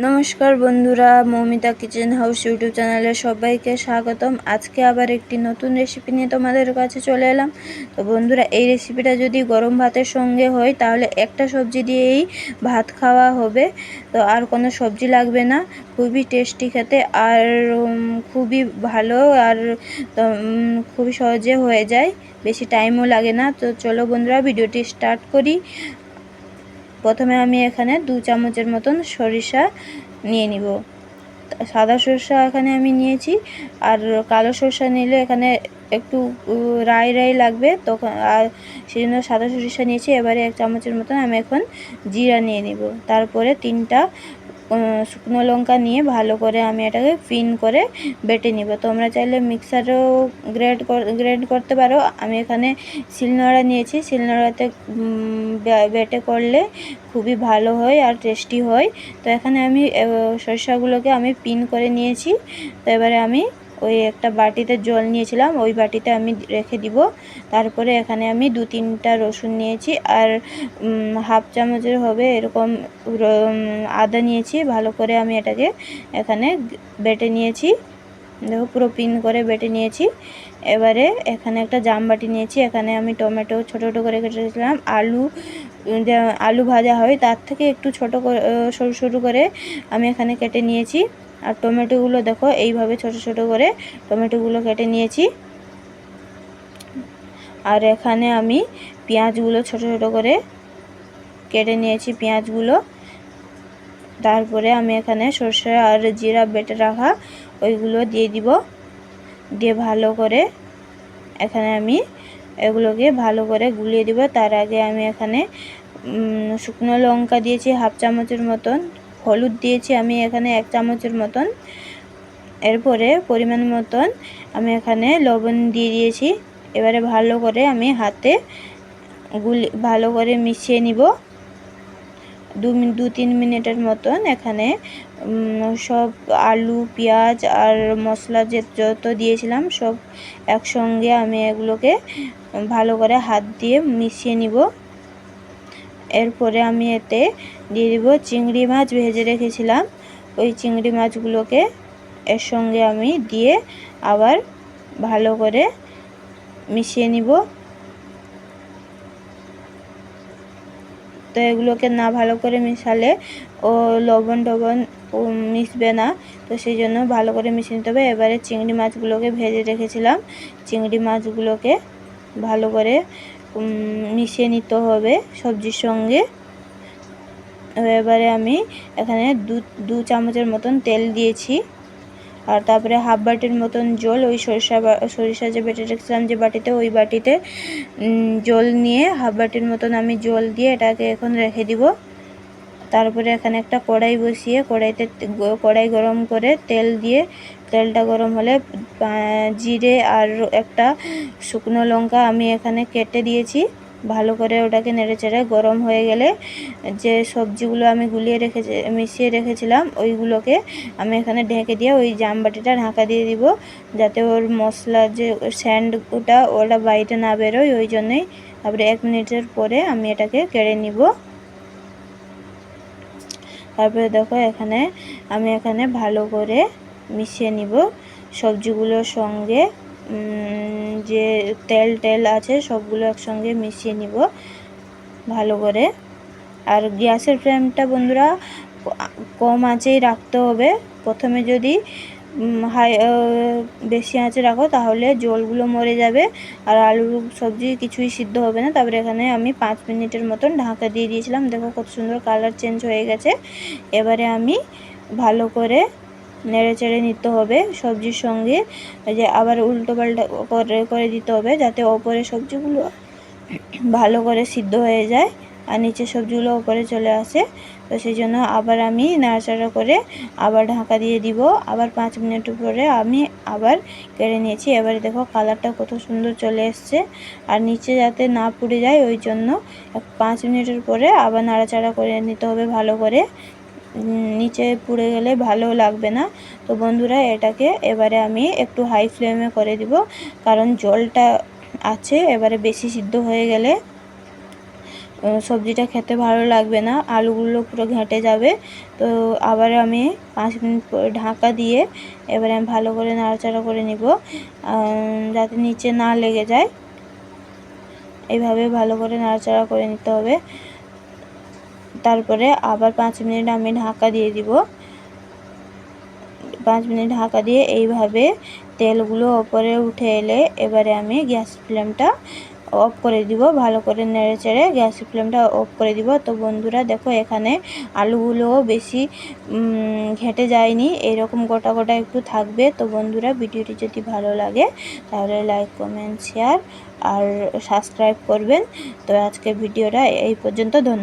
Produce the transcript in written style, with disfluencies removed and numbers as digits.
নমস্কার বন্ধুরা, Moumita kitchen house YouTube চ্যানেলে সবাইকে স্বাগতম। আজকে আবার একটি নতুন রেসিপি নিয়ে তোমাদের কাছে চলে এলাম। তো বন্ধুরা, এই রেসিপিটা যদি গরম ভাতের সঙ্গে হয় তাহলে একটা সবজি দিয়েই ভাত খাওয়া হবে। তো আর কোনো সবজি লাগবে না, খুবই টেস্টি খেতে আর খুবই ভালো আর খুবই সহজে হয়ে যায়, বেশি টাইমও লাগে না। তো চলো বন্ধুরা, ভিডিওটি স্টার্ট করি। প্রথমে আমি এখানে 2 চামচের মতন সরিষা নিয়ে নিব। সাদা সরষা এখানে আমি নিয়েছি, আর কালো সরষা নিলে এখানে একটু রাই রাই লাগবে, তখন আর সেই জন্য সাদা সরিষা নিয়েছি। এবারে 1 চামচের মতন আমি এখন জিরা নিয়ে নিব। তারপরে 3টা শুকনো লঙ্কা নিয়ে ভালো করে আমি এটাকে ফিন করে বেটে নিব। তোমরা চাইলে মিক্সারেও গ্রেড করতে পারো। আমি এখানে শিলনোড়া নিয়েছি, শিলনোড়াতে বেটে করলে খুবই ভালো হয় আর টেস্টি হয়। তো এখানে আমি সরিষাগুলোকে আমি পিন করে নিয়েছি। তো এবারে আমি ওই একটা বাটিতে জল নিয়েছিলাম, ওই বাটিতে আমি রেখে দিব। তারপরে এখানে আমি 2-3টা রসুন নিয়েছি, আর হাফ চামচের হবে এরকম আদা নিয়েছি। ভালো করে আমি এটাকে এখানে বেটে নিয়েছি, দেখো পুরো পিন করে বেটে নিয়েছি। এবারে এখানে একটা জামবাটি নিয়েছি, এখানে আমি টমেটো ছোটো ছোটো করে কেটেছিলাম। আলু ভাজা হয় তার থেকে একটু ছোটো করে সরু সরু করে আমি এখানে কেটে নিয়েছি। আর টমেটোগুলো দেখো এইভাবে ছোট ছোট করে টমেটোগুলো কেটে নিয়েছি। আর এখানে আমি পেঁয়াজগুলো ছোট ছোট করে কেটে নিয়েছি, পেঁয়াজগুলো। তারপরে আমি এখানে সরষে আর জিরা বেটে রাখা ওইগুলো দিয়ে দিব। দিয়ে ভালো করে এখানে আমি এগুলোকে ভালো করে গুলিয়ে দিব। তার আগে আমি এখানে শুকনো লঙ্কা দিয়েছি হাফ চামচের মতন, হলুদ দিয়েছি আমি এখানে 1 চামচের মতন। এরপরে পরিমাণ মতন আমি এখানে লবণ দিয়ে দিয়েছি। এবারে ভালো করে আমি হাতে ভালো করে মিশিয়ে নিব 2-3 মিনিটের মতন। এখানে সব আলু পেঁয়াজ আর মশলা যত দিয়েছিলাম সব একসঙ্গে আমি এগুলোকে ভালো করে হাত দিয়ে মিশিয়ে নিব। এরপরে আমি এতে দিয়ে দিব চিংড়ি মাছ ভেজে রেখেছিলাম, ওই চিংড়ি মাছগুলোকে এর সঙ্গে আমি দিয়ে আবার ভালো করে মিশিয়ে নিব। তো এগুলোকে না ভালো করে মিশালে ও লবণ টবণ মিশবে না, তো সেই জন্য ভালো করে মিশিয়ে নিতে হবে। এবারে চিংড়ি মাছগুলোকে ভেজে রেখেছিলাম, চিংড়ি মাছগুলোকে ভালো করে মিশিয়ে নিতে হবে সবজির সঙ্গে। এবারে আমি এখানে 2 চামচের মতন তেল দিয়েছি, আর তারপরে হাফ বাটির মতন জল, ওই সরিষা যে বেটে রেখেছিলাম যে বাটিতে, ওই বাটিতে জল নিয়ে হাফ বাটির মতন আমি জল দিয়ে এটাকে এখন রেখে দিব। তারপরে এখানে একটা কড়াই বসিয়ে কড়াই গরম করে তেল দিয়ে, তেলটা গরম হলে জিরে আর একটা শুকনো লঙ্কা আমি এখানে কেটে দিয়েছি। ভালো করে ওটাকে নেড়েচেড়ে গরম হয়ে গেলে যে সবজিগুলো আমি মিশিয়ে রেখেছিলাম ওইগুলোকে আমি এখানে ঢেকে দিয়ে ওই জামবাটিটা ঢাকা দিয়ে দিব, যাতে ওর মশলা যে ওটা বাইরে না বেরোয়, ওই জন্যই। তারপরে 1 মিনিটের পরে আমি এটাকে কেড়ে নিব। তারপরে দেখো আমি এখানে ভালো করে মিশিয়ে নিব সবজিগুলোর সঙ্গে। যে তেল আছে সবগুলো একসঙ্গে মিশিয়ে নিব ভালো করে। আর গ্যাসের ফ্লেমটা বন্ধুরা কম আঁচেই রাখতে হবে। প্রথমে যদি বেশি আঁচে রাখো তাহলে জলগুলো মরে যাবে আর আলু সবজি কিছুই সিদ্ধ হবে না। তারপরে এখানে আমি 5 মিনিটের মতন ঢাকা দিয়ে দিয়েছিলাম, দেখো কত সুন্দর কালার চেঞ্জ হয়ে গেছে। এবারে আমি ভালো করে নেড়ে চেড়ে নিতে হবে সবজির সঙ্গে, যে আবার উল্টো পাল্টা করে দিতে হবে, যাতে ওপরে সবজিগুলো ভালো করে সিদ্ধ হয়ে যায় আর নিচে সবজিগুলো ওপরে চলে আসে। তো সেই জন্য আবার আমি নাড়াচাড়া করে আবার ঢাকা দিয়ে দিব। আবার 5 মিনিট পরে আমি আবার কেড়ে নিয়েছি। এবারে দেখো কালারটা কত সুন্দর চলে এসছে, আর নিচে যাতে না পুড়ে যায় ওই জন্য 5 মিনিটের পরে আবার নাড়াচাড়া করে নিতে হবে ভালো করে, নিচে পুড়ে গেলে ভালো লাগবে না। তো বন্ধুরা, এটাকে এবারে আমি একটু হাই ফ্লেমে করে দিব, কারণ জলটা আছে। এবারে বেশি সিদ্ধ হয়ে গেলে সবজিটা খেতে ভালো লাগবে না, আলুগুলো পুরো ঘেঁটে যাবে। তো আবার আমি 5 মিনিট ঢাকা দিয়ে এবারে আমি ভালো করে নাড়াচাড়া করে নিব, যাতে নিচে না লেগে যায়। এইভাবে ভালো করে নাড়াচাড়া করে নিতে হবে। তারপরে আবার 5 মিনিট আমি ঢাকা দিয়ে দিব। 5 মিনিট ঢাকা দিয়ে এইভাবে তেলগুলো ওপরে উঠে এলে এবারে আমি গ্যাস ফ্লেমটা অফ করে দিব। ভালো করে নেড়ে চেড়ে গ্যাস ফ্লেমটা অফ করে দিব। তো বন্ধুরা দেখো এখানে আলুগুলোও বেশি ঘেঁটে যায়নি, এরকম গোটা গোটা একটু থাকবে। তো বন্ধুরা ভিডিওটি যদি ভালো লাগে তাহলে লাইক কমেন্ট শেয়ার আর সাবস্ক্রাইব করবেন। তো আজকে ভিডিওটা এই পর্যন্ত। ধন্যবাদ।